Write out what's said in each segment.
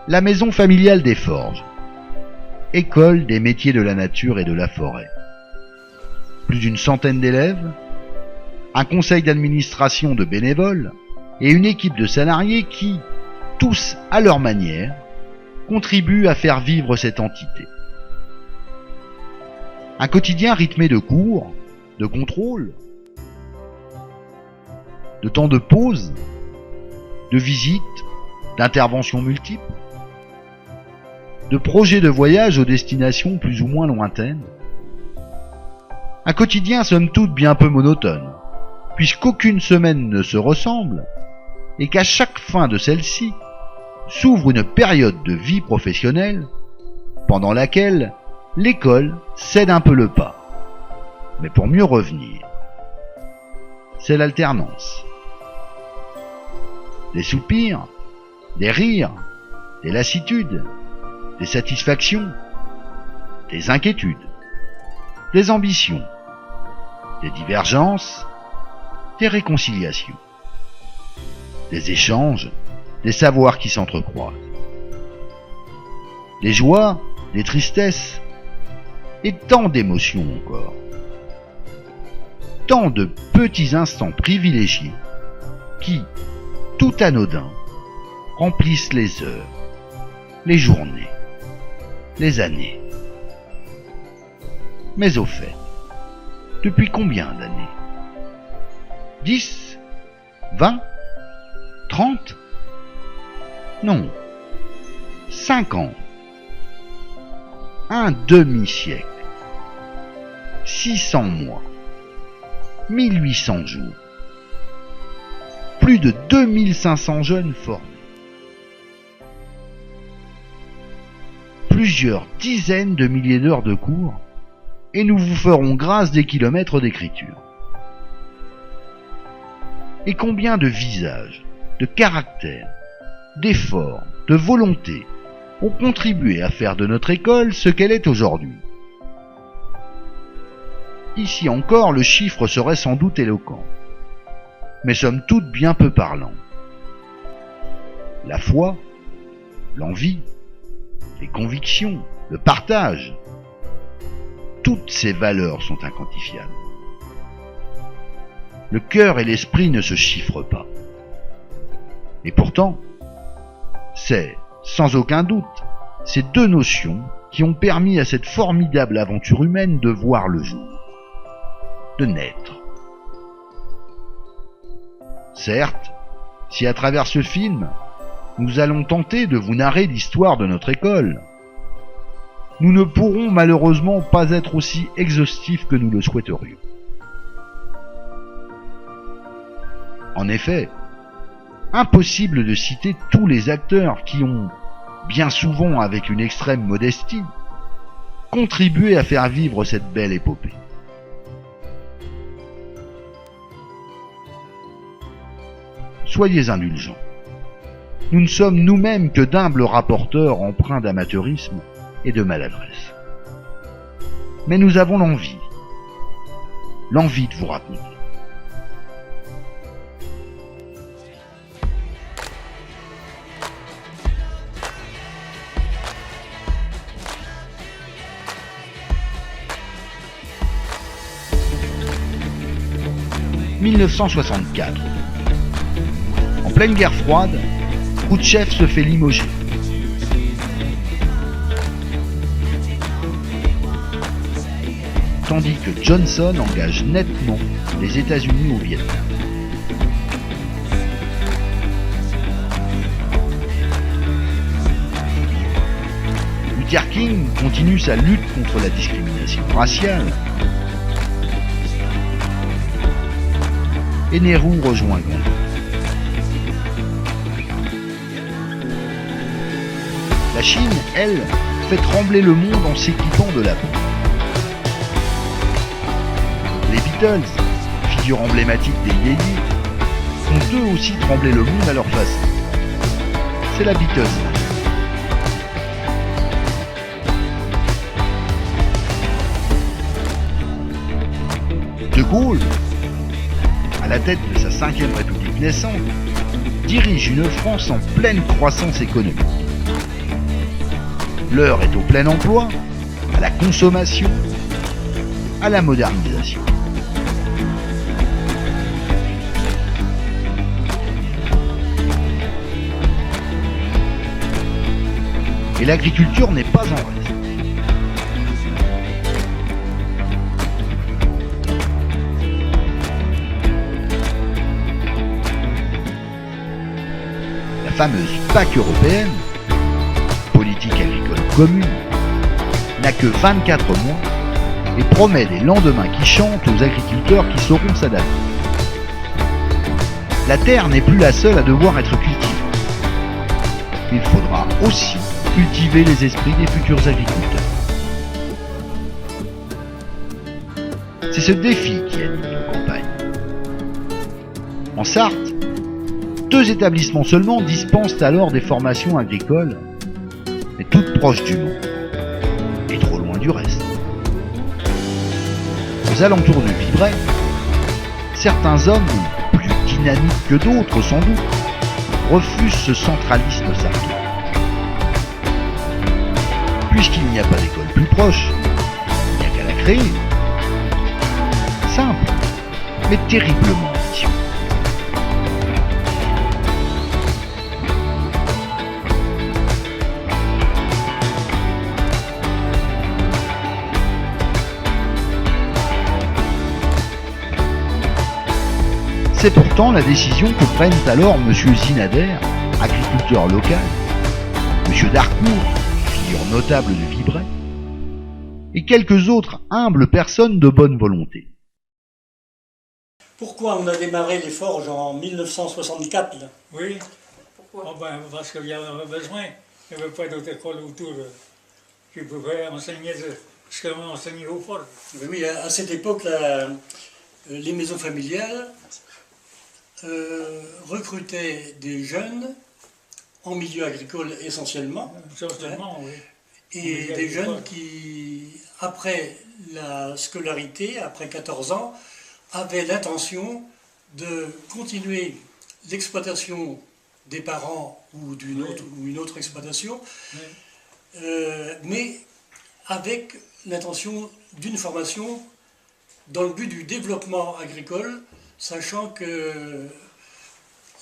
La maison familiale des Forges, école des métiers de la nature et de la forêt. Plus d'une centaine d'élèves, un conseil d'administration de bénévoles et une équipe de salariés qui, tous à leur manière, contribuent à faire vivre cette entité. Un quotidien rythmé de cours, de contrôles, de temps de pause, de visites, d'interventions multiples, de projets de voyage aux destinations plus ou moins lointaines. Un quotidien somme toute bien peu monotone, puisqu'aucune semaine ne se ressemble, et qu'à chaque fin de celle-ci s'ouvre une période de vie professionnelle pendant laquelle l'école cède un peu le pas, mais pour mieux revenir. C'est l'alternance. Des soupirs, des rires, des lassitudes, des satisfactions, des inquiétudes, des ambitions, des divergences, des réconciliations, des échanges, des savoirs qui s'entrecroisent, des joies, des tristesses, et tant d'émotions encore. Tant de petits instants privilégiés qui, tout anodins, remplissent les heures, les journées, les années. Mais au fait, depuis combien d'années? 10? 20? 30? Non, 5 ans. Un demi-siècle. 600 mois. 1800 jours. Plus de 2500 jeunes formés. Plusieurs dizaines de milliers d'heures de cours, et nous vous ferons grâce des kilomètres d'écriture. Et combien de visages, de caractères, d'efforts, de volonté ont contribué à faire de notre école ce qu'elle est aujourd'hui. Ici encore, le chiffre serait sans doute éloquent, mais somme toute bien peu parlant. La foi, l'envie, les convictions, le partage, toutes ces valeurs sont inquantifiables. Le cœur et l'esprit ne se chiffrent pas. Et pourtant, c'est, sans aucun doute, ces deux notions qui ont permis à cette formidable aventure humaine de voir le jour, de naître. Certes, si à travers ce film, nous allons tenter de vous narrer l'histoire de notre école, nous ne pourrons malheureusement pas être aussi exhaustifs que nous le souhaiterions. En effet, impossible de citer tous les acteurs qui ont, bien souvent avec une extrême modestie, contribué à faire vivre cette belle épopée. Soyez indulgents. Nous ne sommes nous-mêmes que d'humbles rapporteurs empreints d'amateurisme et de maladresse. Mais nous avons l'envie de vous raconter. « 1964. En pleine guerre froide, Khrouchtchev se fait limoger. Tandis que Johnson engage nettement les États-Unis au Vietnam. Luther King continue sa lutte contre la discrimination raciale. Et Nehru rejoint Gandhi. La Chine, elle, fait trembler le monde en s'équipant de la bombe. Les Beatles, figure emblématique des yéyés, font eux aussi trembler le monde à leur façon. C'est la Beatles. De Gaulle, à la tête de sa 5e République naissante, dirige une France en pleine croissance économique. L'heure est au plein emploi, à la consommation, à la modernisation. Et l'agriculture n'est pas en reste. La fameuse PAC européenne, politique agricole commune, n'a que 24 mois et promet des lendemains qui chantent aux agriculteurs qui sauront s'adapter. La terre n'est plus la seule à devoir être cultivée. Il faudra aussi cultiver les esprits des futurs agriculteurs. C'est ce défi qui anime nos campagnes. En Sarthe, 2 établissements seulement dispensent alors des formations agricoles, mais toutes proches du monde et trop loin du reste. Aux alentours de Vibray, certains hommes, plus dynamiques que d'autres sans doute, refusent ce centralisme sartois. Puisqu'il n'y a pas d'école plus proche, il n'y a qu'à la créer. Simple, mais terriblement ambitieux. C'est pourtant la décision que prennent alors M. Zinader, agriculteur local, M. Darcourt, figure notable de Vibray, et quelques autres humbles personnes de bonne volonté. Pourquoi on a démarré les forges en 1964 là? Oui. Pourquoi? Oh ben, parce qu'il y en avait besoin. Il n'y avait pas d'autres écoles autour qui pouvaient enseigner ce qu'on enseignait aux forges. Oui, à cette époque, les maisons familiales recrutaient des jeunes en milieu agricole essentiellement. Essentiellement, oui. Et des jeunes qui, après la scolarité, après 14 ans, avaient l'intention de continuer l'exploitation des parents ou une autre exploitation, mais avec l'intention d'une formation dans le but du développement agricole, sachant que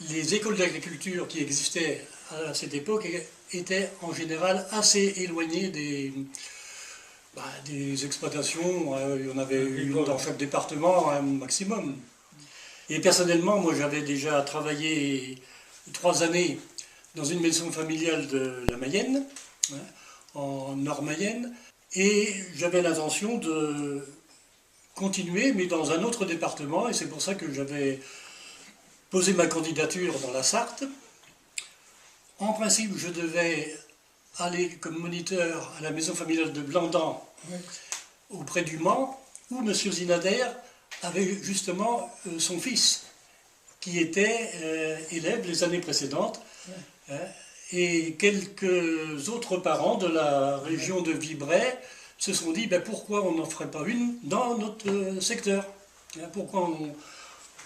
les écoles d'agriculture qui existaient à cette époque étaient en général assez éloignées des exploitations. Il y en avait une dans chaque département, un maximum. Et personnellement, moi j'avais déjà travaillé 3 années dans une maison familiale de la Mayenne, en Nord-Mayenne, et j'avais l'intention de continuer, mais dans un autre département, et c'est pour ça que j'avais posé ma candidature dans la Sarthe. En principe, je devais aller comme moniteur à la maison familiale de Blandan, auprès du Mans, où M. Zinader avait justement son fils, qui était élève les années précédentes, et quelques autres parents de la région de Vibray se sont dit pourquoi on n'en ferait pas une dans notre secteur, pourquoi on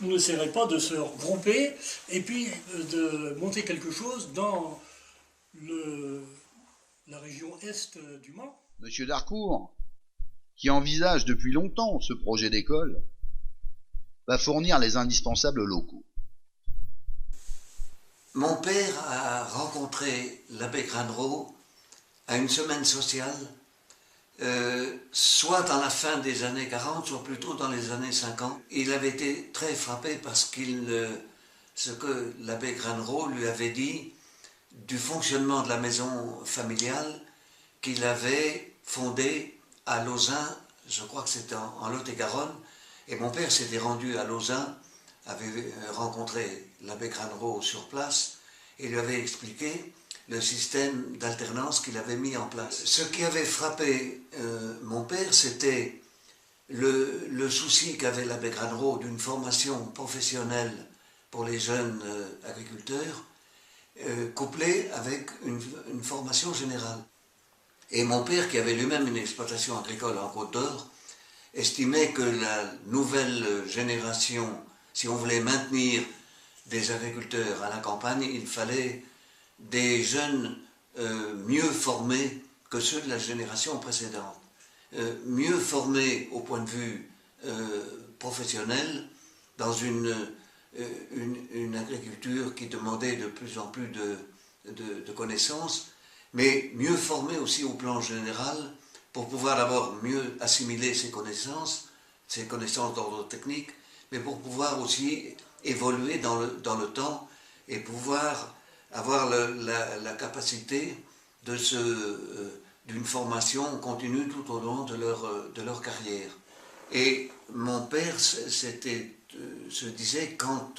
n'essaierait pas de se regrouper et puis de monter quelque chose dans la région est du Mans. Monsieur Darcourt, qui envisage depuis longtemps ce projet d'école, va fournir les indispensables locaux. Mon père a rencontré l'abbé Granreau à une semaine sociale, soit dans la fin des années 40, soit plutôt dans les années 50. Il avait été très frappé parce ce que l'abbé Granreau lui avait dit du fonctionnement de la maison familiale qu'il avait fondée à Lauzun, je crois que c'était en Lot-et-Garonne, et mon père s'était rendu à Lauzun, avait rencontré l'abbé Granreau sur place et lui avait expliqué le système d'alternance qu'il avait mis en place. Ce qui avait frappé mon père, c'était le souci qu'avait l'abbé Granreau d'une formation professionnelle pour les jeunes agriculteurs, couplée avec une formation générale. Et mon père, qui avait lui-même une exploitation agricole en Côte d'Or, estimait que la nouvelle génération, si on voulait maintenir des agriculteurs à la campagne, il fallait des jeunes mieux formés que ceux de la génération précédente. Mieux formés au point de vue professionnel, dans une agriculture qui demandait de plus en plus de connaissances, mais mieux formés aussi au plan général, pour pouvoir d'abord mieux assimiler ces connaissances d'ordre technique, mais pour pouvoir aussi évoluer dans le temps et pouvoir avoir la capacité d'une formation continue tout au long de leur carrière. Et mon père se disait, quand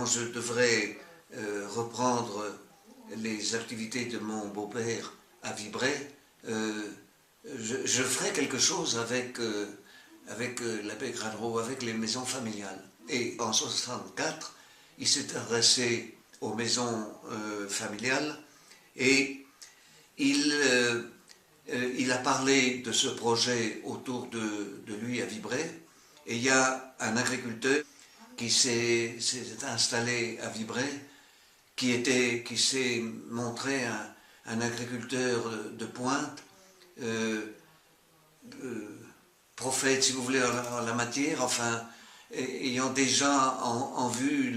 je devrais reprendre les activités de mon beau-père à Vibray, je ferai quelque chose avec l'abbé Granreau, avec les maisons familiales. Et en 1964, il s'est adressé aux maisons familiales et il a parlé de ce projet autour de lui à Vibray. Et il y a un agriculteur qui s'est installé à Vibray, qui s'est montré un agriculteur de pointe, prophète, si vous voulez, en la matière, enfin, ayant déjà en vue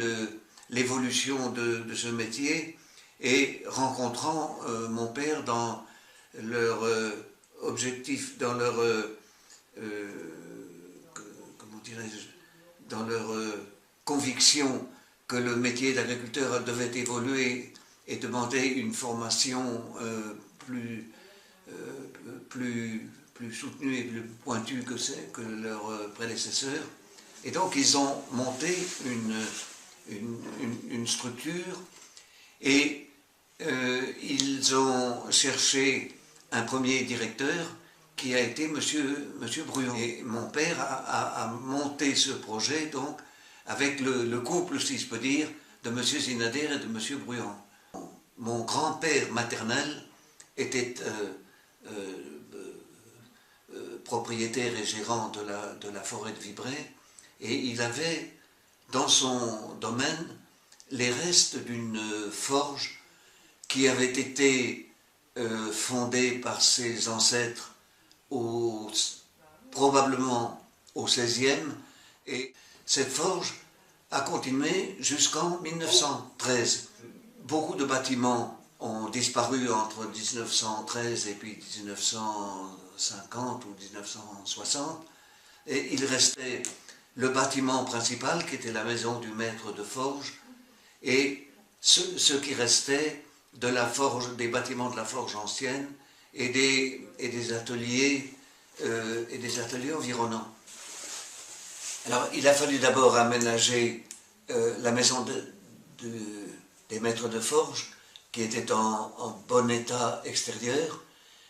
l'évolution de ce métier et rencontrant mon père dans leur objectif, dans leur, comment dirais-je, dans leur conviction que le métier d'agriculteur devait évoluer et demander une formation plus soutenue et plus pointue que leurs prédécesseurs. Et donc ils ont monté une structure et ils ont cherché un premier directeur qui a été Monsieur Bruyon. Et mon père a monté ce projet donc avec le couple, si je peux dire, de M. Zinader et de M. Bruyon. Mon grand-père maternel était propriétaire et gérant de la forêt de Vibray, et il avait dans son domaine les restes d'une forge qui avait été fondée par ses ancêtres probablement au XVIe, et cette forge a continué jusqu'en 1913. Beaucoup de bâtiments ont disparu entre 1913 et puis 1950 ou 1960, et il restait le bâtiment principal qui était la maison du maître de forge et ce qui restait de la forge, des bâtiments de la forge ancienne et des ateliers environnants. Alors il a fallu d'abord aménager la maison des maîtres de forge qui était en bon état extérieur,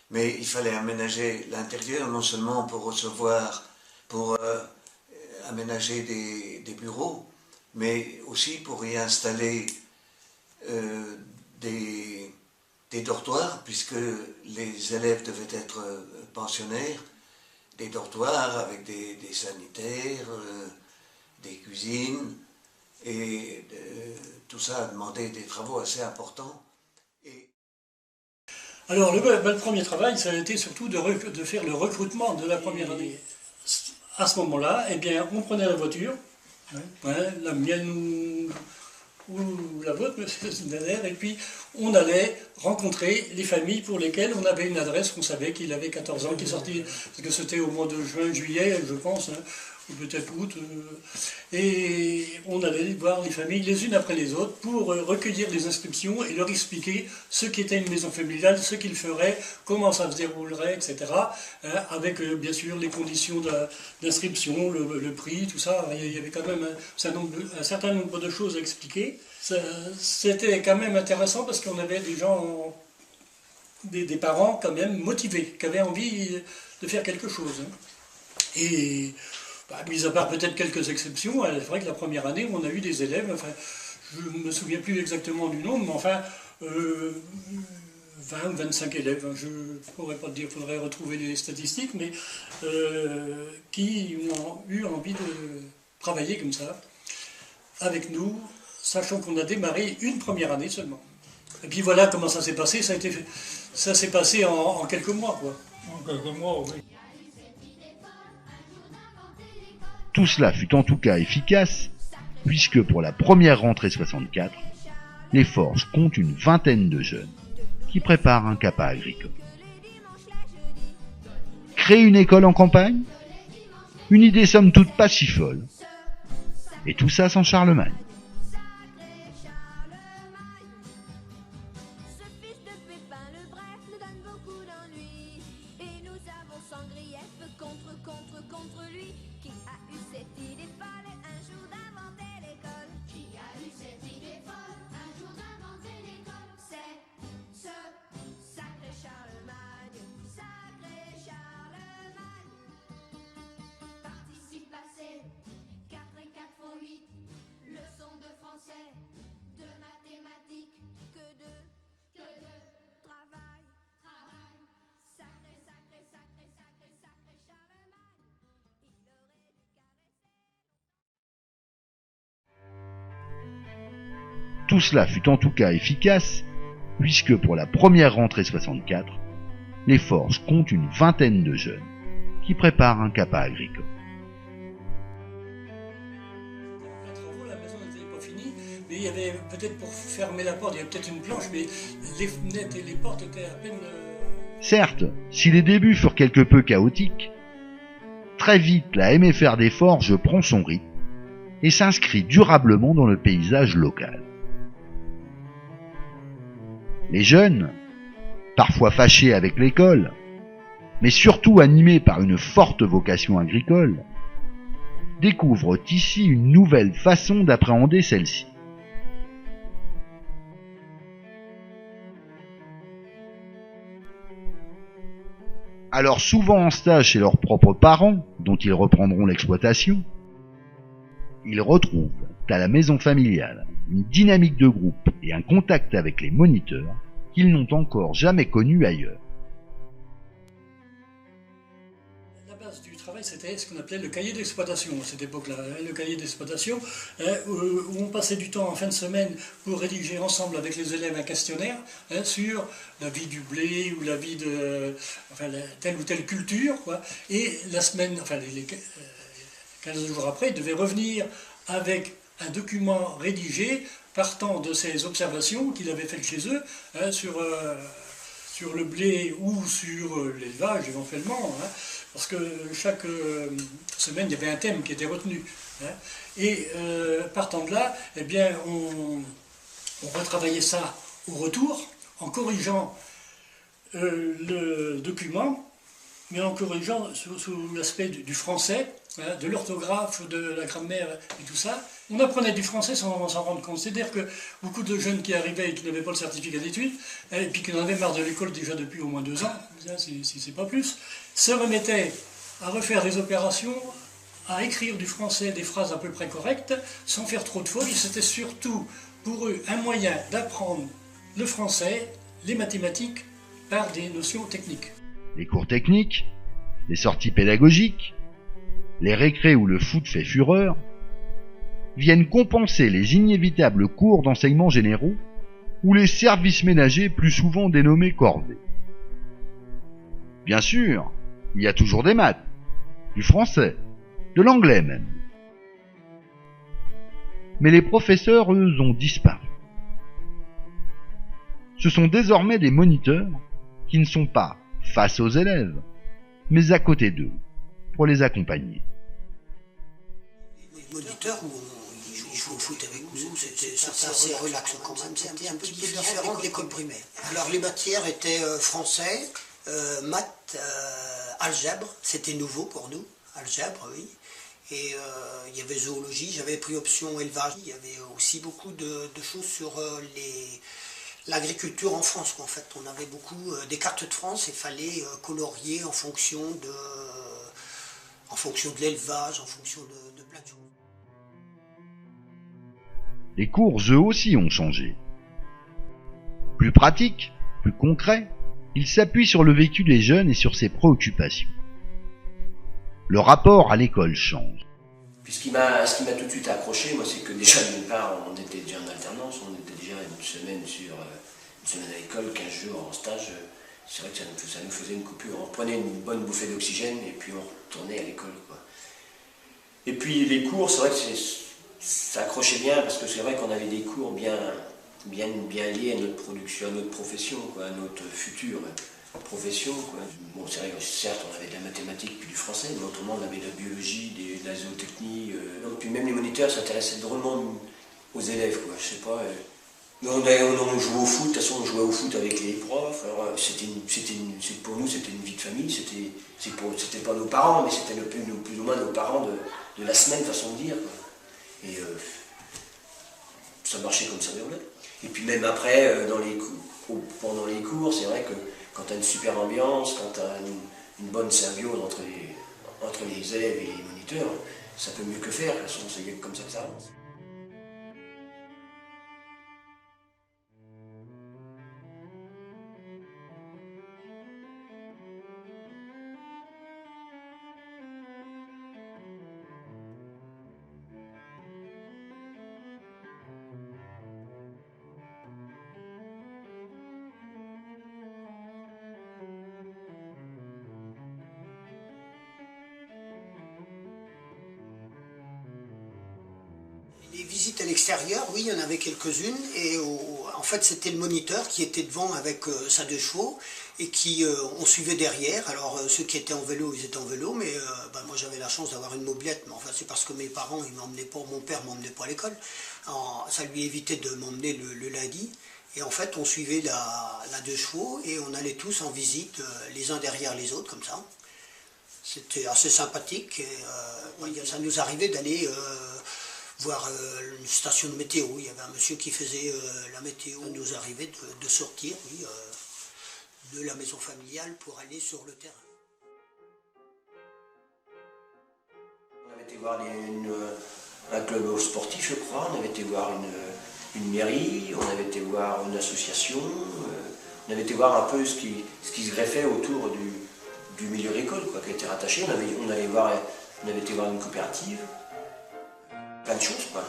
mais il fallait aménager l'intérieur non seulement pour recevoir, pour aménager des bureaux, mais aussi pour y installer des dortoirs, puisque les élèves devaient être pensionnaires, des dortoirs avec des sanitaires, des cuisines, et tout ça a demandé des travaux assez importants. Alors le premier travail, ça a été surtout de faire le recrutement de la première année. À ce moment-là, eh bien, on prenait la voiture, la mienne ou la vôtre, monsieur Zinader, et puis on allait rencontrer les familles pour lesquelles on avait une adresse, on savait qu'il avait 14 ans, qu'il sortait, parce que c'était au mois de juin, juillet, je pense, ou peut-être août, et on allait voir les familles les unes après les autres pour recueillir les inscriptions et leur expliquer ce qu'était une maison familiale, ce qu'ils feraient, comment ça se déroulerait, etc. Avec bien sûr les conditions d'inscription, le prix, tout ça. Il y avait quand même un certain nombre de choses à expliquer. C'était quand même intéressant parce qu'on avait des gens, des parents quand même motivés, qui avaient envie de faire quelque chose. Et mis à part peut-être quelques exceptions, c'est vrai que la première année, on a eu des élèves, enfin, je ne me souviens plus exactement du nombre, mais enfin, 20 ou 25 élèves, je ne pourrais pas te dire, il faudrait retrouver les statistiques, mais qui ont eu envie de travailler comme ça, avec nous, sachant qu'on a démarré une première année seulement. Et puis voilà comment ça s'est passé. Ça s'est passé en quelques mois, quoi. En quelques mois, oui. Tout cela fut en tout cas efficace, puisque pour la première rentrée 64, les forges comptent une vingtaine de jeunes qui préparent un CAPA agricole. Créer une école en campagne? Une idée somme toute pas si folle. Et tout ça sans Charlemagne. Tout cela fut en tout cas efficace, puisque pour la première rentrée 64, les forges comptent une vingtaine de jeunes qui préparent un CAPA agricole. Les travaux, la maison n'était pas finie, mais il y avait peut-être pour fermer la porte, il y avait peut-être une planche, mais les fenêtres et les portes étaient à peine... Certes, si les débuts furent quelque peu chaotiques, très vite la MFR des forges prend son rythme et s'inscrit durablement dans le paysage local. Les jeunes, parfois fâchés avec l'école, mais surtout animés par une forte vocation agricole, découvrent ici une nouvelle façon d'appréhender celle-ci. Alors souvent en stage chez leurs propres parents, dont ils reprendront l'exploitation, ils retrouvent à la maison familiale une dynamique de groupe et un contact avec les moniteurs qu'ils n'ont encore jamais connu ailleurs. La base du travail, c'était ce qu'on appelait le cahier d'exploitation à cette époque-là. Le cahier d'exploitation, où on passait du temps en fin de semaine pour rédiger ensemble avec les élèves un questionnaire sur la vie du blé ou la vie de telle ou telle culture, quoi. Et la semaine, 15 jours après, ils devaient revenir avec un document rédigé partant de ces observations qu'il avait faites chez eux sur le blé ou sur l'élevage éventuellement, parce que chaque semaine il y avait un thème qui était retenu. Et partant de là, eh bien, on retravaillait ça au retour en corrigeant le document, mais en corrigeant sous l'aspect du français, de l'orthographe, de la grammaire et tout ça. On apprenait du français sans s'en rendre compte. C'est-à-dire que beaucoup de jeunes qui arrivaient et qui n'avaient pas le certificat d'études, et puis qui en avaient marre de l'école déjà depuis au moins 2 ans, si c'est pas plus, se remettaient à refaire des opérations, à écrire du français des phrases à peu près correctes, sans faire trop de fautes. C'était surtout pour eux un moyen d'apprendre le français, les mathématiques, par des notions techniques. Les cours techniques, les sorties pédagogiques, les récrés où le foot fait fureur, viennent compenser les inévitables cours d'enseignement généraux ou les services ménagers plus souvent dénommés corvées. Bien sûr, il y a toujours des maths, du français, de l'anglais même. Mais les professeurs, eux, ont disparu. Ce sont désormais des moniteurs qui ne sont pas face aux élèves, mais à côté d'eux, pour les accompagner. Les moniteurs, ils jouent au foot avec nous, c'était assez relax quand même, c'était un petit peu différent de l'école primaire. Alors les matières étaient français, maths, algèbre, c'était nouveau pour nous, algèbre, oui. Et il y avait zoologie, j'avais pris option élevage, il y avait aussi beaucoup de choses sur l'agriculture en France, en fait. On avait beaucoup des cartes de France, il fallait colorier en fonction de l'élevage, en fonction de plein de choses. Les cours, eux aussi, ont changé. Plus pratiques, plus concrets, ils s'appuient sur le vécu des jeunes et sur ses préoccupations. Le rapport à l'école change. Puis ce qui m'a tout de suite accroché, moi, c'est que déjà, d'une part, on était déjà en alternance, on était déjà une semaine sur une semaine à l'école, 15 jours en stage, c'est vrai que ça nous faisait une coupure. On prenait une bonne bouffée d'oxygène et puis on retournait à l'école, quoi. Et puis les cours, c'est vrai que ça accrochait bien parce que c'est vrai qu'on avait des cours bien liés à notre production, à notre profession, quoi, à notre future profession, quoi. Bon, c'est vrai que certes on avait de la mathématique puis du français, mais autrement on avait de la biologie, de la zootechnie. Puis même les moniteurs s'intéressaient drôlement aux élèves, quoi. Je sais pas. On jouait au foot, de toute façon on jouait au foot avec les profs. Alors, pour nous c'était une vie de famille, c'était pas nos parents, mais c'était plus ou moins nos parents de la semaine, façon de dire, quoi. Et ça marchait comme ça déroulait. Et puis même après, pendant les cours, c'est vrai que quand tu as une super ambiance, quand tu as une bonne symbiose entre les élèves et les moniteurs, ça peut mieux que faire. De toute façon, c'est comme ça que ça avance. Les visites à l'extérieur, oui, il y en avait quelques-unes, et en fait c'était le moniteur qui était devant avec sa 2 chevaux, et qui on suivait derrière. Alors ceux qui étaient en vélo, ils étaient en vélo, mais moi j'avais la chance d'avoir une mobilette, mais enfin c'est parce que mes parents, ils m'emmenaient pas, mon père m'emmenait pas à l'école, ça lui évitait de m'emmener le lundi, et en fait on suivait la 2 chevaux, et on allait tous en visite, les uns derrière les autres, comme ça. C'était assez sympathique, et ça nous arrivait d'aller voir une station de météo. Il y avait un monsieur qui faisait la météo. Il nous arrivait de sortir, oui, de la maison familiale pour aller sur le terrain. On avait été voir un club sportif, je crois, on avait été voir une mairie, on avait été voir une association, on avait été voir un peu ce qui se greffait autour du milieu agricole, quoi, qui était rattaché. On avait été voir une coopérative. Plein de choses, quoi.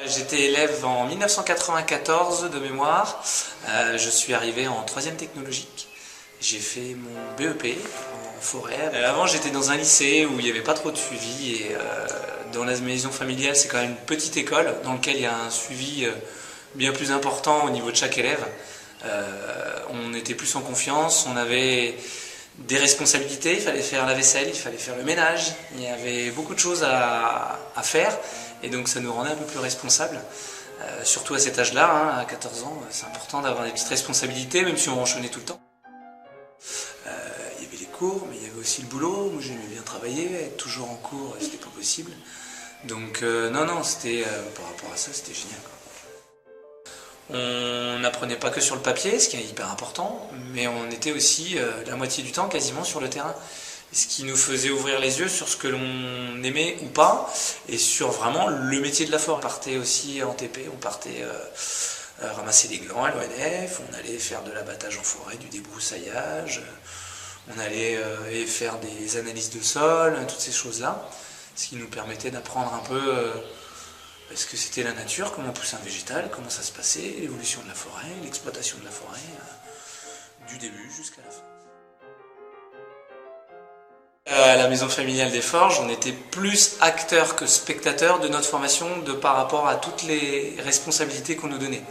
J'étais élève en 1994 de mémoire, je suis arrivé en 3e technologique, j'ai fait mon BEP en forêt. Avant j'étais dans un lycée où il n'y avait pas trop de suivi et dans la maison familiale c'est quand même une petite école dans laquelle il y a un suivi bien plus important au niveau de chaque élève. On était plus en confiance, on avait des responsabilités, il fallait faire la vaisselle, il fallait faire le ménage, il y avait beaucoup de choses à faire. Et donc ça nous rendait un peu plus responsables, surtout à cet âge-là, hein, à 14 ans, c'est important d'avoir des petites responsabilités, même si on enchaînait tout le temps. Il y avait les cours, mais il y avait aussi le boulot. Moi j'aimais bien travailler, être toujours en cours, c'était pas possible. Donc non, c'était par rapport à ça, c'était génial, quoi. On n'apprenait pas que sur le papier, ce qui est hyper important, mais on était aussi la moitié du temps quasiment sur le terrain. Ce qui nous faisait ouvrir les yeux sur ce que l'on aimait ou pas, et sur vraiment le métier de la forêt. On partait aussi en TP, on partait ramasser des glands à l'ONF, on allait faire de l'abattage en forêt, du débroussaillage, on allait faire des analyses de sol, toutes ces choses-là, ce qui nous permettait d'apprendre un peu ce que c'était la nature, comment pousser un végétal, comment ça se passait, l'évolution de la forêt, l'exploitation de la forêt, du début jusqu'à la fin. À la maison familiale des Forges, on était plus acteurs que spectateurs de notre formation par rapport à toutes les responsabilités qu'on nous donnait.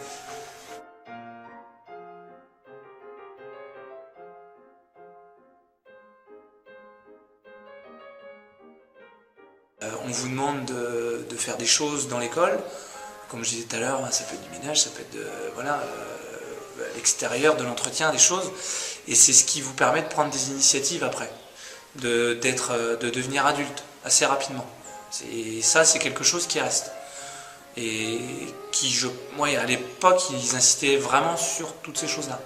On vous demande de faire des choses dans l'école, comme je disais tout à l'heure, ça peut être du ménage, ça peut être à l'extérieur, de l'entretien, des choses, et c'est ce qui vous permet de prendre des initiatives après. De devenir adulte assez rapidement. Et ça, c'est quelque chose qui reste. et qui, à l'époque, ils insistaient vraiment sur toutes ces choses-là.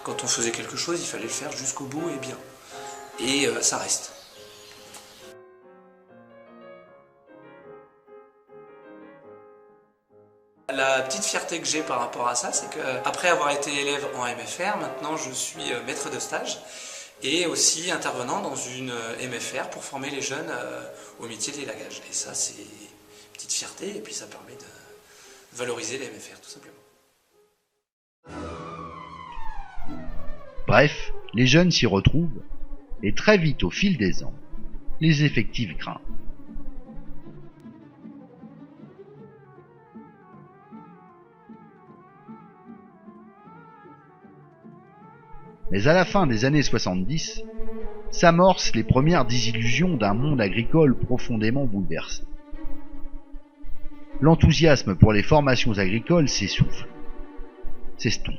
Quand on faisait quelque chose, il fallait le faire jusqu'au bout et bien. Et ça reste. La petite fierté que j'ai par rapport à ça, c'est qu'après avoir été élève en MFR, maintenant je suis maître de stage et aussi intervenant dans une MFR pour former les jeunes au métier de l'élagage. Et ça, c'est une petite fierté et puis ça permet de valoriser les MFR tout simplement. Bref, les jeunes s'y retrouvent et très vite au fil des ans, les effectifs grimpent. Mais à la fin des années 70, s'amorcent les premières désillusions d'un monde agricole profondément bouleversé. L'enthousiasme pour les formations agricoles s'essouffle, s'estompe.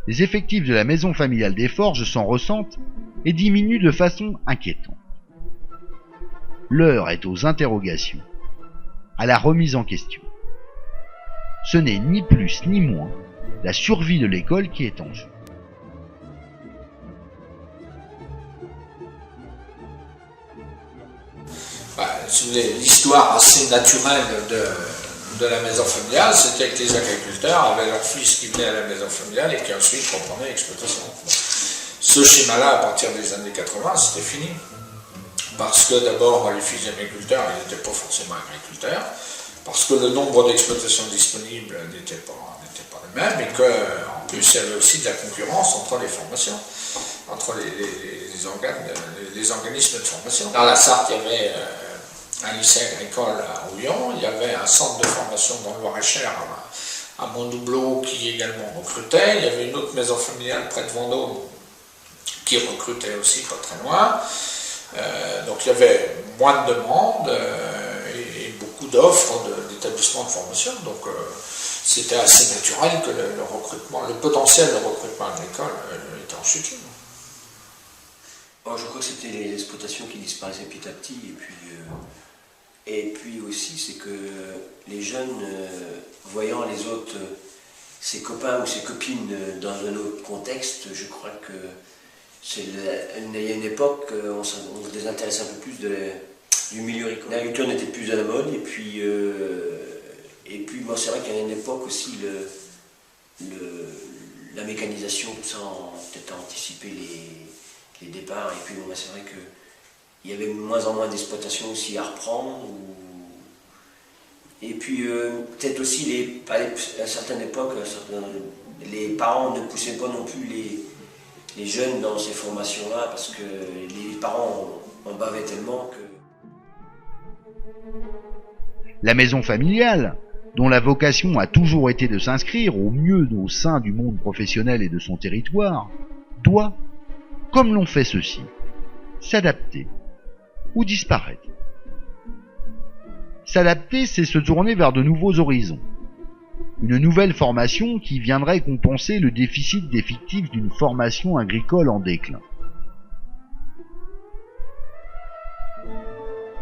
Les effectifs de la maison familiale des Forges s'en ressentent et diminuent de façon inquiétante. L'heure est aux interrogations, à la remise en question. Ce n'est ni plus ni moins la survie de l'école qui est en jeu. Si vous voulez, l'histoire assez naturelle de la maison familiale, c'était que les agriculteurs avaient leurs fils qui venaient à la maison familiale et qui ensuite reprenaient l'exploitation. Ce schéma-là, à partir des années 80, c'était fini. Parce que d'abord, les fils d'agriculteurs n'étaient pas forcément agriculteurs, parce que le nombre d'exploitations disponibles n'était pas le même, et qu'en plus, il y avait aussi de la concurrence entre les formations, entre les organismes de formation. Dans la Sarthe, il y avait un lycée agricole à Houillon, il y avait un centre de formation dans le Loir-et-Cher à Montdoubleau qui également recrutait, il y avait une autre maison familiale près de Vendôme qui recrutait aussi pas très loin. Donc il y avait moins de demandes et beaucoup d'offres d'établissements de formation. Donc c'était assez naturel que le potentiel de recrutement agricole était en chute. Oh, je crois que c'était les exploitations qui disparaissaient petit à petit. Et puis aussi, c'est que les jeunes, voyant les autres, ses copains ou ses copines dans un autre contexte, je crois que il y a une époque, on se désintéressait un peu plus du milieu agricole. L'agriculture n'était plus à la mode, et puis bon, c'est vrai qu'il y a une époque aussi, la mécanisation, tout ça, peut-être anticipé les départs, et puis bon, c'est vrai qu'il y avait de moins en moins d'exploitations aussi à reprendre, et puis peut-être aussi, à certaines époques, les parents ne poussaient pas non plus les jeunes dans ces formations-là, parce que les parents en bavaient tellement que... La maison familiale, dont la vocation a toujours été de s'inscrire au mieux au sein du monde professionnel et de son territoire, doit, comme l'ont fait ceux-ci, s'adapter ou disparaître. S'adapter, c'est se tourner vers de nouveaux horizons. Une nouvelle formation qui viendrait compenser le déficit d'effectifs d'une formation agricole en déclin.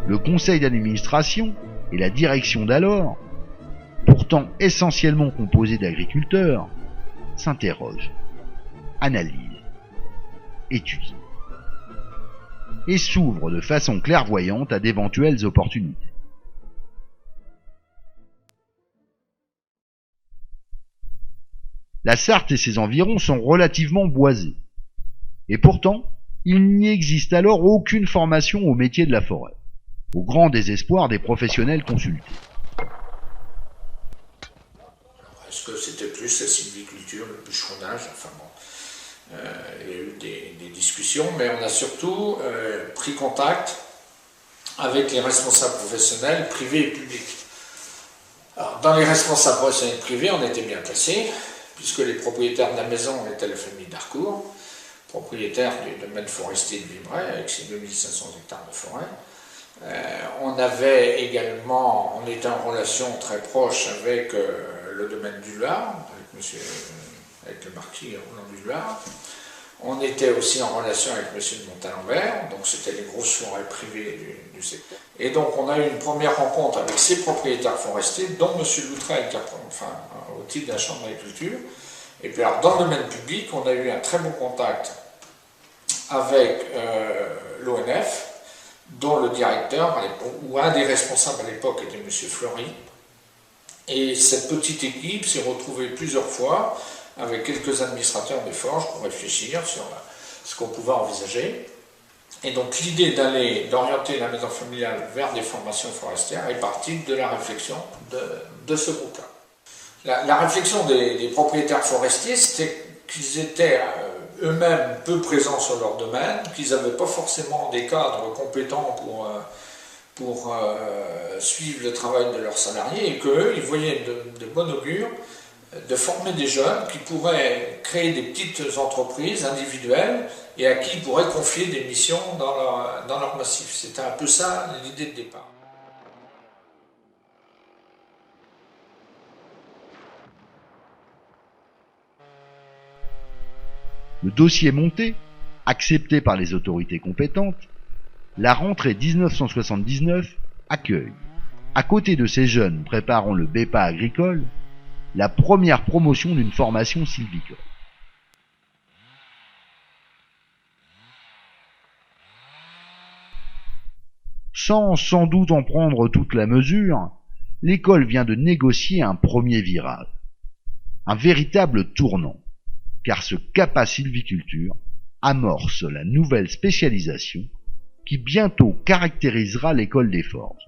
Le conseil d'administration et la direction d'alors, pourtant essentiellement composés d'agriculteurs, s'interrogent, analysent, étudient et s'ouvrent de façon clairvoyante à d'éventuelles opportunités. La Sarthe et ses environs sont relativement boisés. Et pourtant, il n'y existe alors aucune formation au métier de la forêt, au grand désespoir des professionnels consultés. Est-ce que c'était plus la sylviculture, le bûcheronnage, enfin bon, il y a eu des discussions, mais on a surtout pris contact avec les responsables professionnels privés et publics. Alors, dans les responsables professionnels privés, on était bien placés, puisque les propriétaires de la maison étaient la famille d'Harcourt, propriétaire du domaine forestier de Vibray, avec ses 2500 hectares de forêt. On était en relation très proche avec le domaine du Loir, avec le marquis Roland du Loir. On était aussi en relation avec M. de Montalembert, donc c'était les grosses forêts privées du secteur. Et donc on a eu une première rencontre avec ces propriétaires forestiers, dont M. Loutrel, au titre de la Chambre d'agriculture. Et puis alors, dans le domaine public, on a eu un très bon contact avec l'ONF, dont le directeur, ou un des responsables à l'époque était M. Fleury. Et cette petite équipe s'est retrouvée plusieurs fois avec quelques administrateurs des forges pour réfléchir sur ce qu'on pouvait envisager. Et donc l'idée d'orienter la maison familiale vers des formations forestières est partie de la réflexion de ce groupe-là. La réflexion des propriétaires forestiers, c'était qu'ils étaient eux-mêmes peu présents sur leur domaine, qu'ils n'avaient pas forcément des cadres compétents pour suivre le travail de leurs salariés, et qu'eux, ils voyaient de bon augure de former des jeunes qui pourraient créer des petites entreprises individuelles et à qui ils pourraient confier des missions dans leur massif. C'était un peu ça l'idée de départ. Le dossier monté, accepté par les autorités compétentes, la rentrée 1979 accueille, à côté de ces jeunes préparant le BEPA agricole, la première promotion d'une formation sylvicole. Sans doute en prendre toute la mesure, l'école vient de négocier un premier virage, un véritable tournant, car ce CAPA sylviculture amorce la nouvelle spécialisation qui bientôt caractérisera l'école des forges.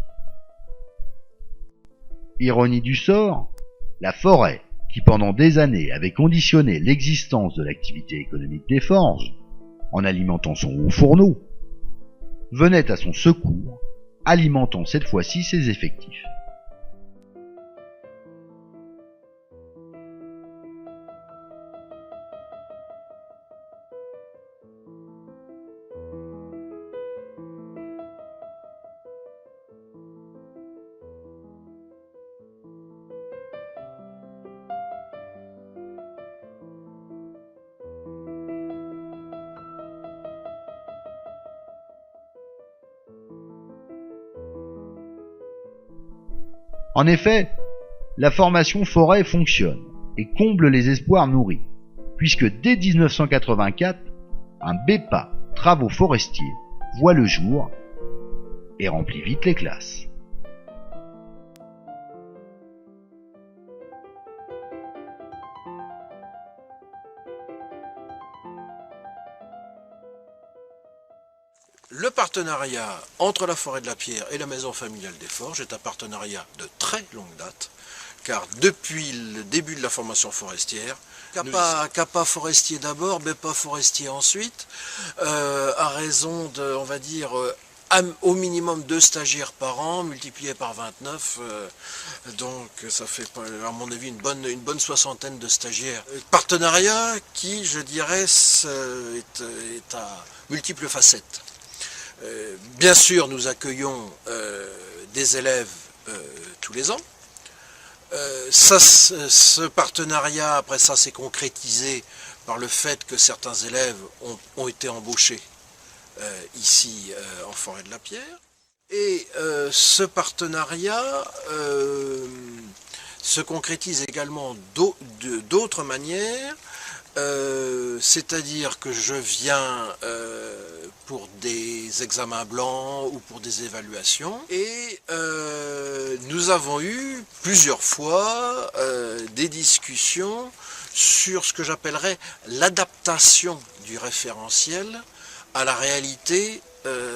Ironie du sort, la forêt, qui pendant des années avait conditionné l'existence de l'activité économique des forges, en alimentant son haut fourneau, venait à son secours, alimentant cette fois-ci ses effectifs. En effet, la formation forêt fonctionne et comble les espoirs nourris, puisque dès 1984, un BEPA travaux forestiers voit le jour et remplit vite les classes. Le partenariat entre la Forêt de la Pierre et la Maison familiale des Forges est un partenariat de très longue date, car depuis le début de la formation forestière, CAPA forestier d'abord, BEPA forestier ensuite, à raison de, on va dire, au minimum 2 stagiaires par an, multiplié par 29, donc ça fait, à mon avis, une bonne soixantaine de stagiaires. Partenariat qui, je dirais, est à multiples facettes. Bien sûr, nous accueillons des élèves tous les ans. Ce partenariat, après ça, s'est concrétisé par le fait que certains élèves ont été embauchés ici en Forêt de la Pierre. Et ce partenariat se concrétise également d'autres manières. C'est-à-dire que je viens pour des examens blancs ou pour des évaluations et nous avons eu plusieurs fois des discussions sur ce que j'appellerais l'adaptation du référentiel à la réalité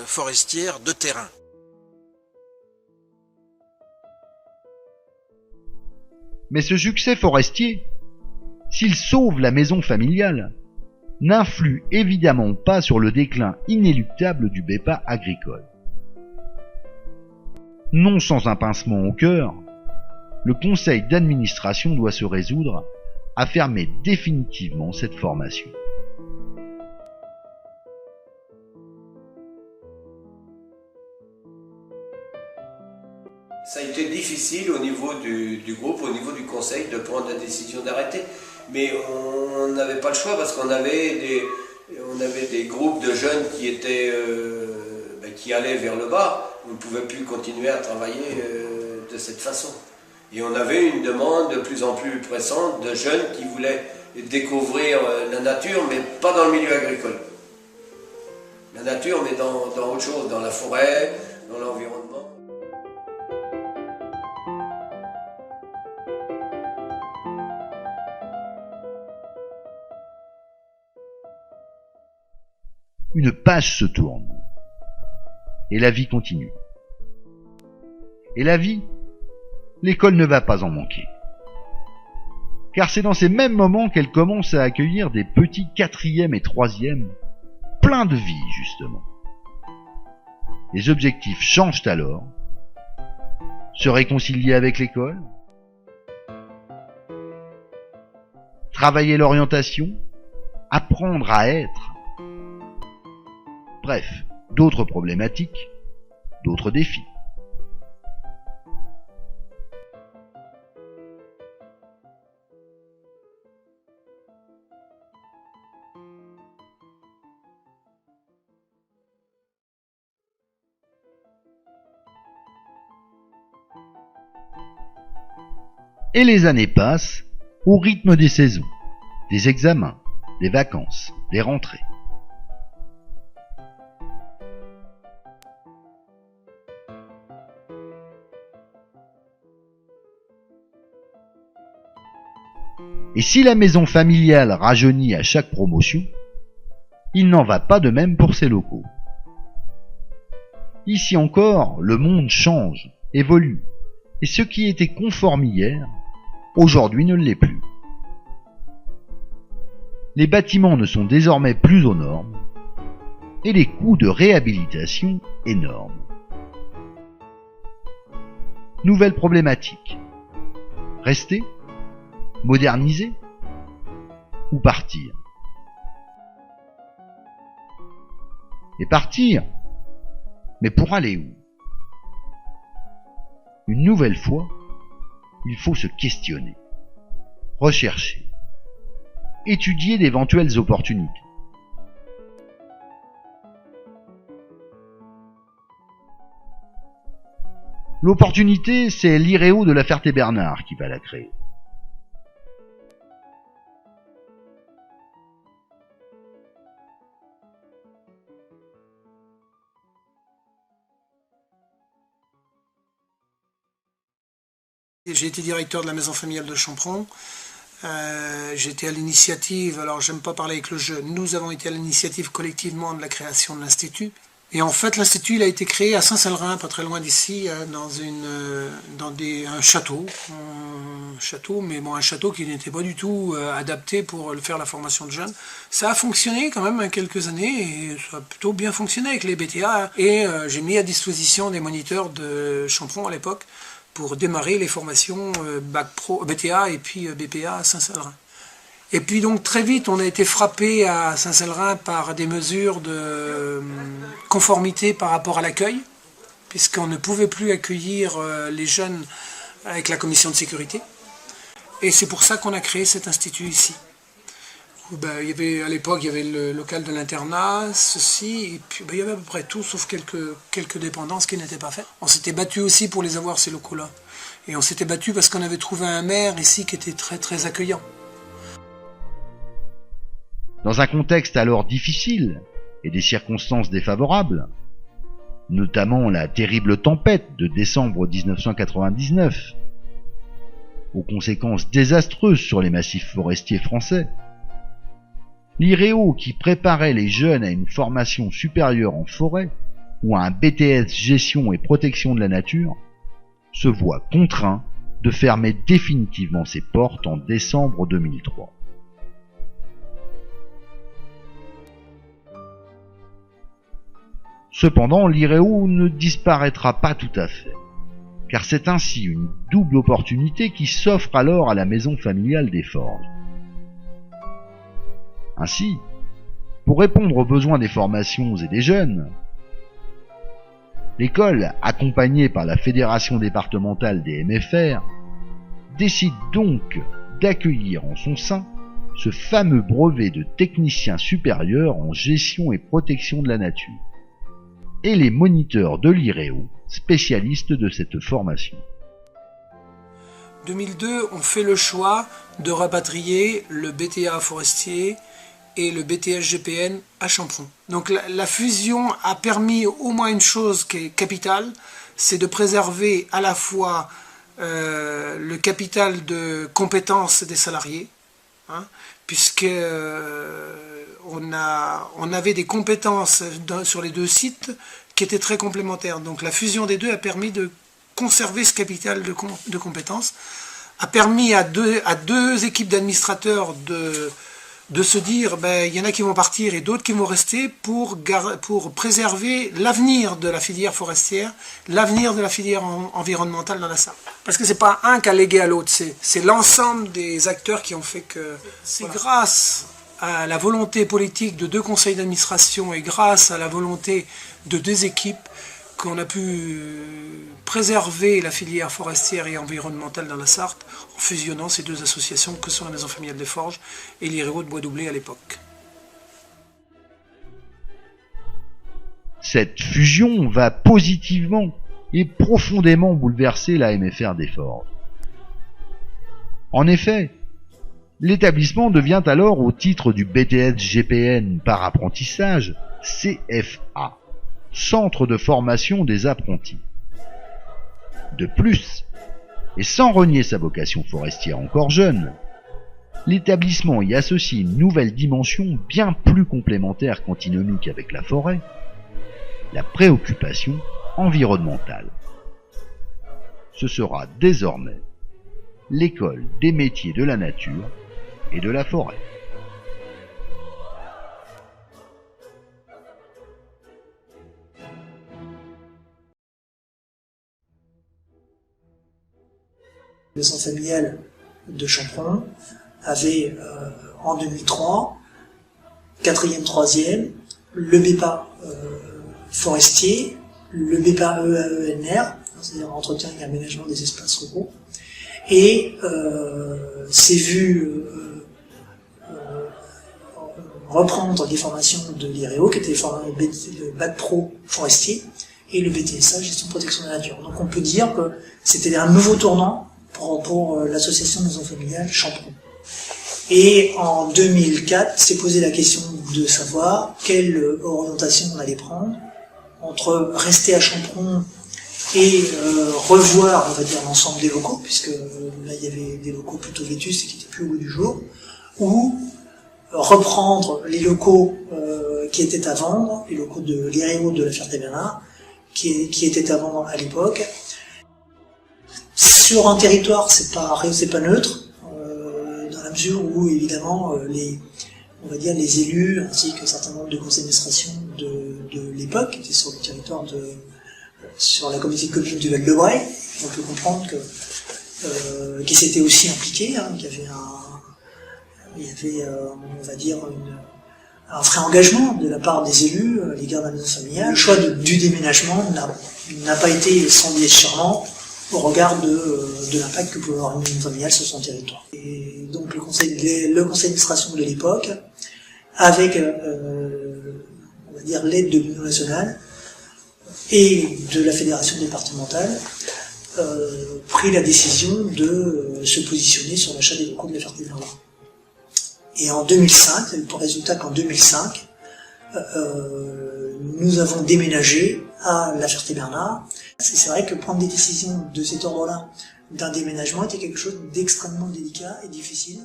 forestière de terrain. Mais ce succès forestier, s'il sauve la maison familiale, n'influe évidemment pas sur le déclin inéluctable du BEPA agricole. Non sans un pincement au cœur, le conseil d'administration doit se résoudre à fermer définitivement cette formation. Ça a été difficile au niveau du groupe, au niveau du conseil, de prendre la décision d'arrêter. Mais on n'avait pas le choix parce qu'on avait On avait des groupes de jeunes qui allaient vers le bas. On ne pouvait plus continuer à travailler de cette façon. Et on avait une demande de plus en plus pressante de jeunes qui voulaient découvrir la nature, mais pas dans le milieu agricole. La nature, mais dans autre chose, dans la forêt, dans l'environnement. Une page se tourne. Et la vie continue. Et la vie, l'école ne va pas en manquer. Car c'est dans ces mêmes moments qu'elle commence à accueillir des petits 4e et 3e, pleins de vie justement. Les objectifs changent alors. Se réconcilier avec l'école, travailler l'orientation, apprendre à être. Bref, d'autres problématiques, d'autres défis. Et les années passent au rythme des saisons, des examens, des vacances, des rentrées. Et si la maison familiale rajeunit à chaque promotion, il n'en va pas de même pour ses locaux. Ici encore, le monde change, évolue, et ce qui était conforme hier, aujourd'hui ne l'est plus. Les bâtiments ne sont désormais plus aux normes, et les coûts de réhabilitation énormes. Nouvelle problématique. Rester ? Moderniser ? Ou partir ? Et partir ? Mais pour aller où ? Une nouvelle fois, il faut se questionner, rechercher, étudier d'éventuelles opportunités. L'opportunité, c'est l'IREO de la Ferté-Bernard qui va la créer. J'ai été directeur de la maison familiale de Champron. J'étais à l'initiative, alors j'aime pas parler avec le jeu, nous avons été à l'initiative collectivement de la création de l'Institut. Et en fait, l'Institut il a été créé à Saint-Célerin, pas très loin d'ici, dans un château. Mais bon, un château qui n'était pas du tout adapté pour faire la formation de jeunes. Ça a fonctionné quand même quelques années, et ça a plutôt bien fonctionné avec les BTA. Et j'ai mis à disposition des moniteurs de Champron à l'époque, pour démarrer les formations Bac Pro, BTA et puis BPA à Saint-Célerin. Et puis donc très vite, on a été frappé à Saint-Célerin par des mesures de conformité par rapport à l'accueil, puisqu'on ne pouvait plus accueillir les jeunes avec la commission de sécurité. Et c'est pour ça qu'on a créé cet institut ici. À l'époque, il y avait le local de l'internat, ceci, et puis il y avait à peu près tout, sauf quelques dépendances qui n'étaient pas faites. On s'était battu aussi pour les avoir, ces locaux-là. Et on s'était battu parce qu'on avait trouvé un maire ici qui était très très accueillant. Dans un contexte alors difficile et des circonstances défavorables, notamment la terrible tempête de décembre 1999, aux conséquences désastreuses sur les massifs forestiers français, l'IREO, qui préparait les jeunes à une formation supérieure en forêt ou à un BTS gestion et protection de la nature, se voit contraint de fermer définitivement ses portes en décembre 2003. Cependant, l'IREO ne disparaîtra pas tout à fait, car c'est ainsi une double opportunité qui s'offre alors à la maison familiale des Forges. Ainsi, pour répondre aux besoins des formations et des jeunes, l'école, accompagnée par la Fédération départementale des MFR, décide donc d'accueillir en son sein ce fameux brevet de technicien supérieur en gestion et protection de la nature, et les moniteurs de l'IREO, spécialistes de cette formation. 2002, on fait le choix de rapatrier le BTA forestier et le BTS GPN à Champron. Donc la fusion a permis au moins une chose qui est capitale, c'est de préserver à la fois le capital de compétences des salariés, puisque on avait des compétences sur les deux sites qui étaient très complémentaires. Donc la fusion des deux a permis de conserver ce capital de compétences, a permis à deux équipes d'administrateurs de se dire, il y en a qui vont partir et d'autres qui vont rester pour préserver l'avenir de la filière forestière, l'avenir de la filière environnementale dans la Sarthe. Parce que c'est pas un qui a légué à l'autre, c'est l'ensemble des acteurs qui ont fait que... C'est grâce à la volonté politique de deux conseils d'administration et grâce à la volonté de deux équipes qu'on a pu préserver la filière forestière et environnementale dans la Sarthe en fusionnant ces deux associations que sont la Maison familiale des Forges et l'IREO de Bois-Doublé à l'époque. Cette fusion va positivement et profondément bouleverser la MFR des Forges. En effet, l'établissement devient alors, au titre du BTS GPN par apprentissage, CFA, Centre de formation des apprentis. De plus, et sans renier sa vocation forestière encore jeune, l'établissement y associe une nouvelle dimension bien plus complémentaire qu'antinomique avec la forêt, la préoccupation environnementale. Ce sera désormais l'école des métiers de la nature et de la forêt. La maison familiale de Champron avait en 2003, 4e, 3e, le BEPA forestier, le BEPA EAENR, c'est-à-dire entretien et aménagement des espaces ruraux, et s'est vu reprendre les formations de l'IREO, qui était le bac pro forestier, et le BTSA, gestion de protection de la nature. Donc on peut dire que c'était un nouveau tournant pour l'association Maison familiale Champron. Et en 2004, s'est posé la question de savoir quelle orientation on allait prendre entre rester à Champron et revoir, on va dire, l'ensemble des locaux, puisque là il y avait des locaux plutôt vétustes et qui n'étaient plus au goût du jour, ou reprendre les locaux qui étaient à vendre, les locaux de l'IREO de la Ferté-Bernard, qui étaient à vendre à l'époque. Sur un territoire, c'est pas neutre, dans la mesure où évidemment on va dire les élus ainsi qu'un certain nombre de conseils d'administration de l'époque qui étaient sur le territoire sur la communauté de communes du Val-de-Braye. On peut comprendre qui s'étaient aussi impliqués, qu'il y avait on va dire un vrai engagement de la part des élus à l'égard de la maison familiale. Le choix du déménagement n'a pas été sans déchirement au regard de l'impact que pouvait avoir une maison familiale sur son territoire. Et donc le conseil d'administration de l'époque, avec on va dire l'aide de l'Union nationale et de la fédération départementale, pris la décision de se positionner sur l'achat des locaux de la Ferté-Bernard. Et en 2005, pour résultat qu'en 2005, nous avons déménagé à la Ferté-Bernard. C'est vrai que prendre des décisions de cet ordre-là d'un déménagement était quelque chose d'extrêmement délicat et difficile.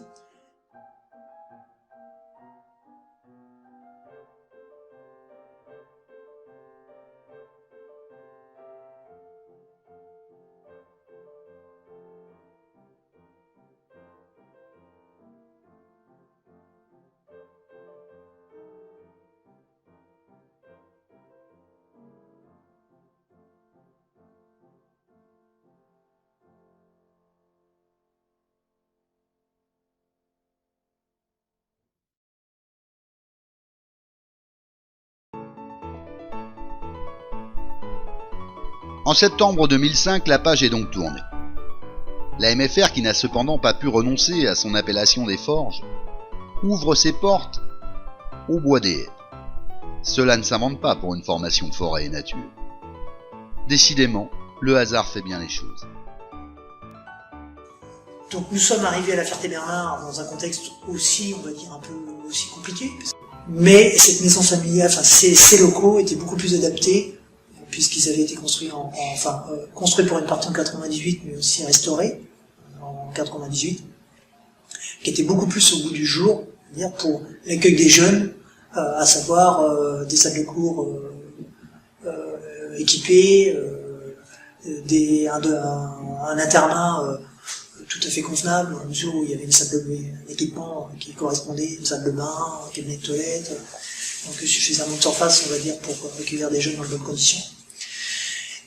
En septembre 2005, la page est donc tournée. La MFR, qui n'a cependant pas pu renoncer à son appellation des Forges, ouvre ses portes au bois des haies. Cela ne s'invente pas pour une formation forêt et nature. Décidément, le hasard fait bien les choses. Donc nous sommes arrivés à la Ferté-Bernard dans un contexte aussi, on va dire, un peu aussi compliqué. Mais cette maison familiale, enfin ces locaux étaient beaucoup plus adaptés, puisqu'ils avaient été construits construits pour une partie en 98, mais aussi restaurés en 98, qui étaient beaucoup plus au goût du jour, c'est-à-dire pour l'accueil des jeunes, à savoir des salles de cours équipées, un internat tout à fait convenable, dans la mesure où il y avait une salle d'équipement qui correspondait, une salle de bain, un cabinet de toilette, donc suffisamment de surface, on va dire, pour accueillir des jeunes dans de bonnes conditions.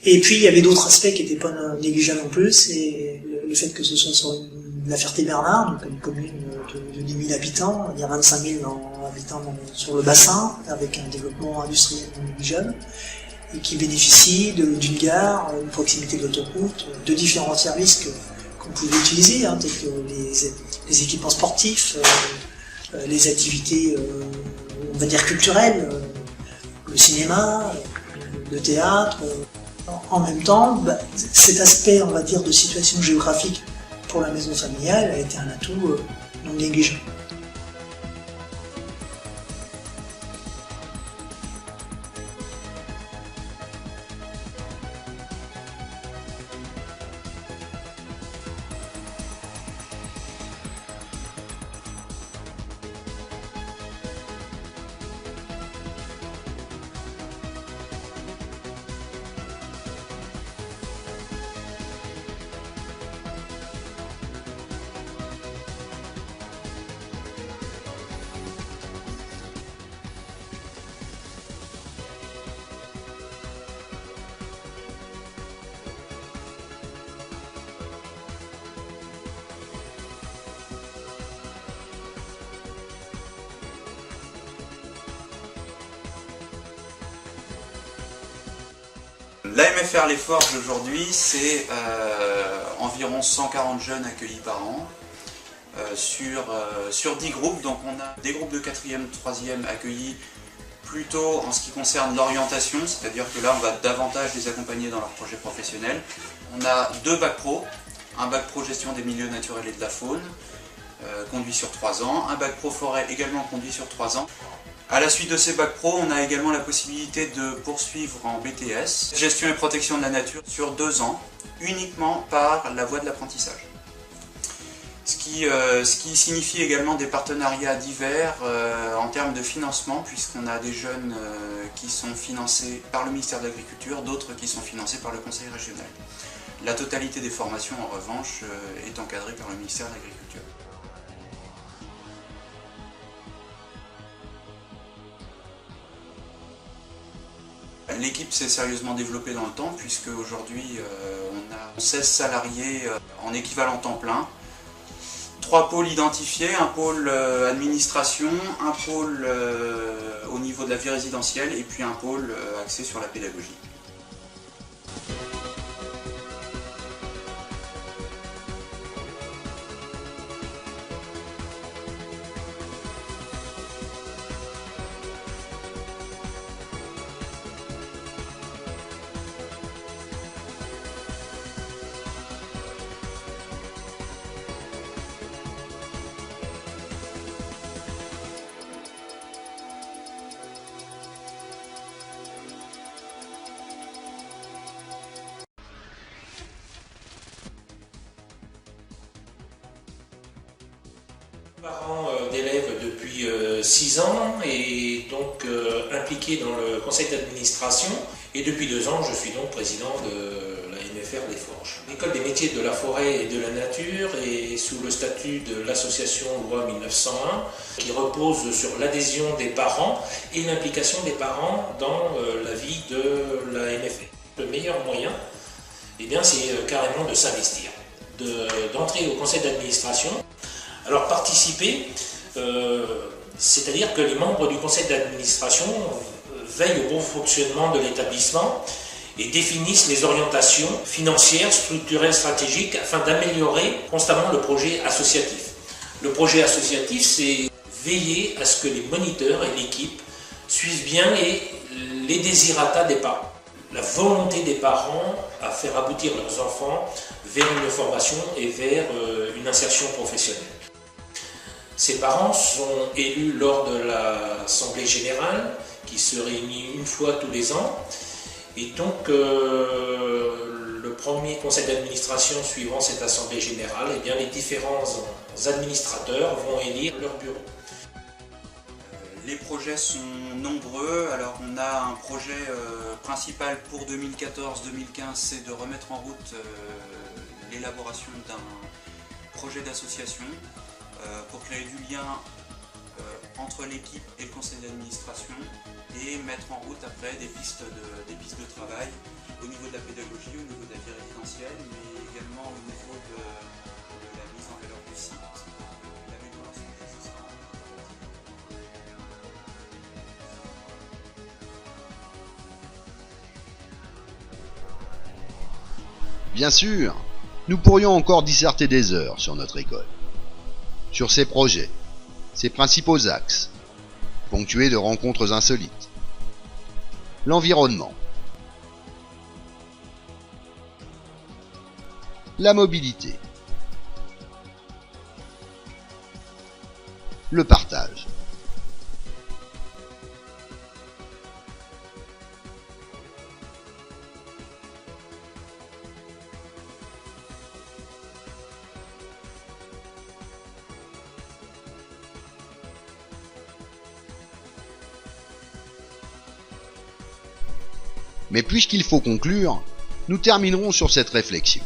Et puis il y avait d'autres aspects qui n'étaient pas négligeables non plus, c'est le fait que ce soit sur la Ferté-Bernard, donc une commune de 10 000 habitants, il y a 25 000 habitants sur le bassin, avec un développement industriel non négligeable, et qui bénéficie d'une gare, une proximité de l'autoroute, de différents services qu'on pouvait utiliser, tels que les équipements sportifs, les activités, on va dire culturelles, le cinéma, le théâtre. En même temps, cet aspect, on va dire, de situation géographique pour la maison familiale a été un atout non négligeable. L'AMFR Les Forges aujourd'hui, c'est environ 140 jeunes accueillis par an sur 10 groupes. Donc on a des groupes de 4e, 3e accueillis plutôt en ce qui concerne l'orientation, c'est-à-dire que là on va davantage les accompagner dans leurs projets professionnels. On a 2 bacs pro, un bac pro gestion des milieux naturels et de la faune, conduit sur 3 ans, un bac pro forêt également conduit sur 3 ans. À la suite de ces bacs pro, on a également la possibilité de poursuivre en BTS, gestion et protection de la nature, sur 2 ans, uniquement par la voie de l'apprentissage. Ce qui signifie également des partenariats divers en termes de financement, puisqu'on a des jeunes qui sont financés par le ministère de l'Agriculture, d'autres qui sont financés par le Conseil régional. La totalité des formations, en revanche, est encadrée par le ministère de l'Agriculture. L'équipe s'est sérieusement développée dans le temps, puisque aujourd'hui on a 16 salariés en équivalent temps plein, 3 pôles identifiés, un pôle administration, un pôle au niveau de la vie résidentielle et puis un pôle axé sur la pédagogie. Parent d'élèves depuis 6 ans et donc impliqué dans le conseil d'administration, et depuis 2 ans je suis donc président de la MFR Les Forges. L'école des métiers de la forêt et de la nature est sous le statut de l'association loi 1901 qui repose sur l'adhésion des parents et l'implication des parents dans la vie de la MFR. Le meilleur moyen, c'est carrément de s'investir, d'entrer au conseil d'administration. Alors participer, c'est-à-dire que les membres du conseil d'administration veillent au bon fonctionnement de l'établissement et définissent les orientations financières, structurelles, stratégiques afin d'améliorer constamment le projet associatif. Le projet associatif, c'est veiller à ce que les moniteurs et l'équipe suivent bien les désirata des parents. La volonté des parents à faire aboutir leurs enfants vers une formation et vers une insertion professionnelle. Ces parents sont élus lors de l'Assemblée générale qui se réunit une fois tous les ans. Et donc, le premier conseil d'administration suivant cette assemblée générale, eh bien, les différents administrateurs vont élire leur bureau. Les projets sont nombreux. Alors, on a un projet principal pour 2014-2015, c'est de remettre en route l'élaboration d'un projet d'association pour créer du lien entre l'équipe et le conseil d'administration et mettre en route après des pistes de travail au niveau de la pédagogie, au niveau de la vie résidentielle, mais également au niveau de la mise en valeur du site, l'amélioration des existants. Bien sûr, nous pourrions encore disserter des heures sur notre école, sur ses projets, ses principaux axes, ponctués de rencontres insolites, l'environnement, la mobilité, le partage. Mais puisqu'il faut conclure, nous terminerons sur cette réflexion.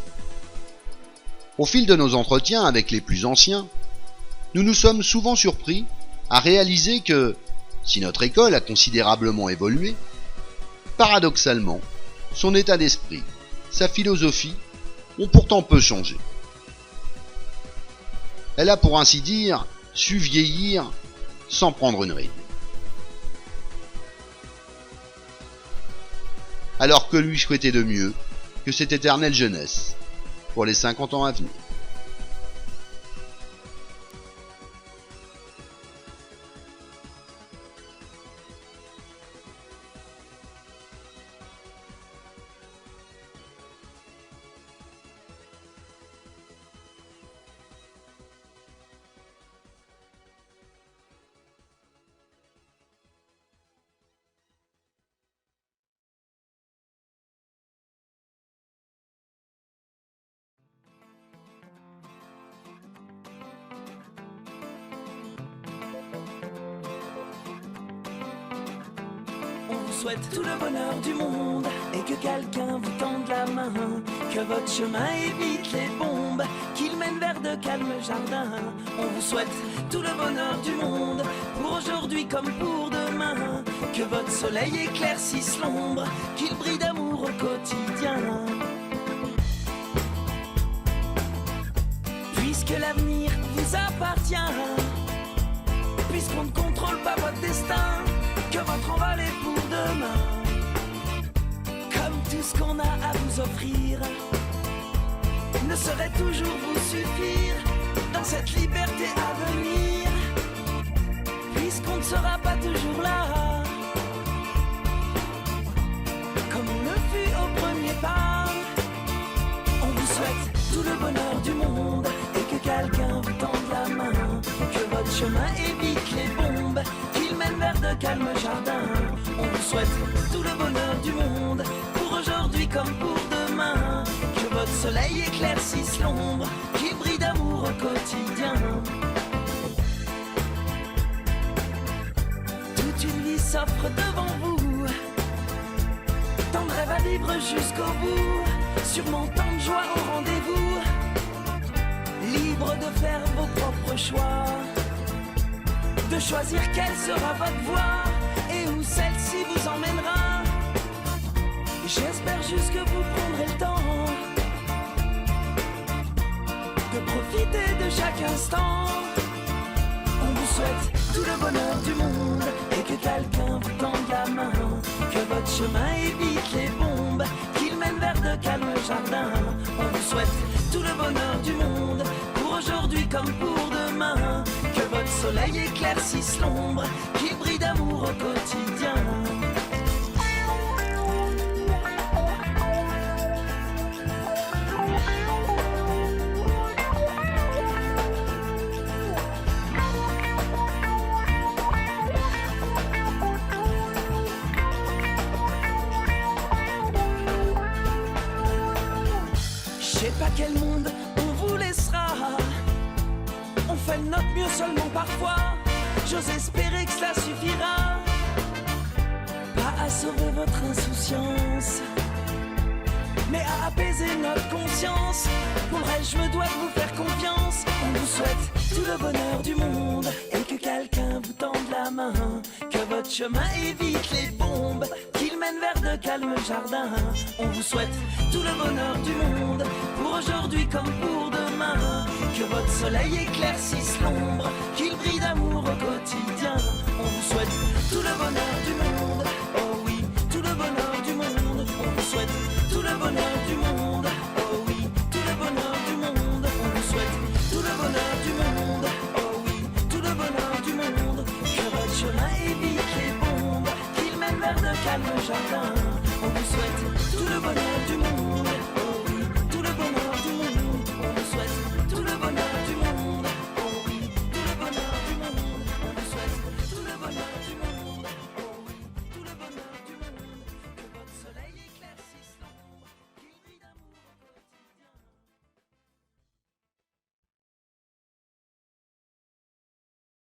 Au fil de nos entretiens avec les plus anciens, nous nous sommes souvent surpris à réaliser que, si notre école a considérablement évolué, paradoxalement, son état d'esprit, sa philosophie ont pourtant peu changé. Elle a pour ainsi dire su vieillir sans prendre une ride. Alors que lui souhaitait de mieux que cette éternelle jeunesse pour les 50 ans à venir. Souhaite tout le bonheur du monde et que quelqu'un vous tende la main, que votre chemin évite les bombes, qu'il mène vers de calmes jardins. On vous souhaite tout le bonheur du monde, pour aujourd'hui comme pour demain, que votre soleil éclaircisse l'ombre, qu'il brille d'amour au quotidien. Puisque l'avenir vous appartient, puisqu'on ne contrôle pas votre destin, que votre envol est pour demain. Comme tout ce qu'on a à vous offrir ne saurait toujours vous suffire dans cette liberté à venir, puisqu'on ne sera pas toujours là comme on le fut au premier pas. On vous souhaite tout le bonheur du monde et que quelqu'un vous tende la main, que votre chemin évite les bombes, qu'il mène vers de calmes jardins. On vous souhaite tout le bonheur du monde, pour aujourd'hui comme pour demain, que votre soleil éclaircisse l'ombre, qu'il brille d'amour au quotidien. Toute une vie s'offre devant vous, tant de rêves à vivre jusqu'au bout, sûrement tant de joie au rendez-vous, libre de faire vos propres choix, de choisir quelle sera votre voie et où celle-ci vous emmènera. J'espère juste que vous prendrez le temps de profiter de chaque instant. On vous souhaite tout le bonheur du monde et que quelqu'un vous tende la main, que votre chemin évite les bombes, qu'il mène vers de calmes jardins. On vous souhaite tout le bonheur du monde, pour aujourd'hui comme pour demain, que votre soleil éclaircisse l'ombre, qu'il brille d'amour au quotidien. Je sais pas quel monde on vous laissera. On fait de notre mieux seulement parfois. J'ose espérer que cela suffira. Pas à sauver votre insouciance, mais à apaiser notre conscience. Pour le reste, je me dois de vous faire confiance. On vous souhaite tout le bonheur du monde et que quelqu'un vous tende la main. Que votre chemin évite les bombes, qu'il mène vers de calmes jardins. On vous souhaite tout le bonheur du monde, pour aujourd'hui comme pour demain. Que votre soleil éclaircisse l'ombre, qu'il brille d'amour au quotidien. On vous souhaite tout le bonheur du monde, oh oui, tout le bonheur du monde. On vous souhaite tout le bonheur du monde, oh oui, tout le bonheur du monde. On vous souhaite tout le bonheur du monde, oh oui, tout le bonheur du monde. Que votre chemin évite les bombes, qu'il mène vers de calmes jardins. On vous souhaite tout le bonheur du monde, oh